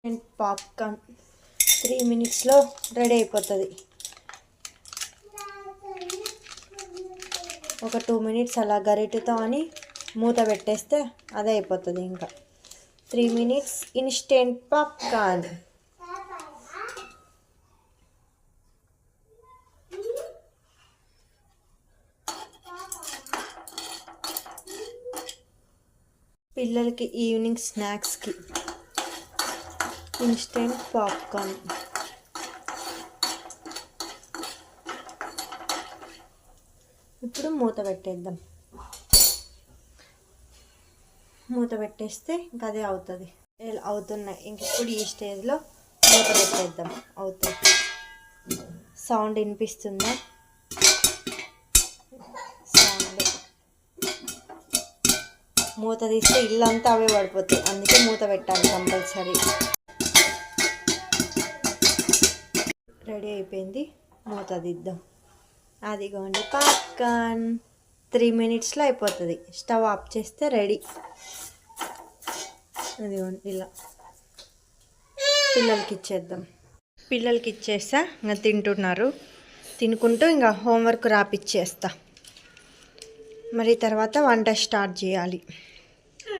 And popcorn 3 minutesలో ready అయిపోతుంది. ఒక 2 minutes అలా గరిటెతో అని మూత పెట్టేస్తే అదే అయిపోతుంది. ఇంకా 3 minutes ఇన్స్టెంట్ పాప్కార్న్. పిల్లలకి ఈవినింగ్ స్నాక్స్కి ఇన్స్టెంట్ పాప్కార్న్. ఇప్పుడు మూత పెట్టేద్దాం. మూత పెట్టేస్తే ఇంకా అదే అవుతుంది. అవుతున్నాయి. ఇంక ఇప్పుడు ఈ స్టేజ్లో మూత పెట్టేద్దాం. అవుతుంది. సౌండ్ వినిపిస్తుందా? సౌండ్. మూత తీస్తే ఇల్లంతా అవే పడిపోతాయి. అందుకే మూత పెట్టాలి కంపల్సరీ. రెడీ అయిపోయింది. మూత తీద్దాం. అదిగోండి పాప్కార్న్. 3 minutesలో అయిపోతుంది. స్టవ్ ఆఫ్ చేస్తే రెడీ. అదిగోండి ఇలా పిల్లలకి ఇచ్చేద్దాం. పిల్లలకి ఇచ్చేస్తా. ఇంకా తింటున్నారు. తినుకుంటూ ఇంకా హోంవర్క్ రాపిచ్చేస్తా. మరి తర్వాత వంట స్టార్ట్ చేయాలి.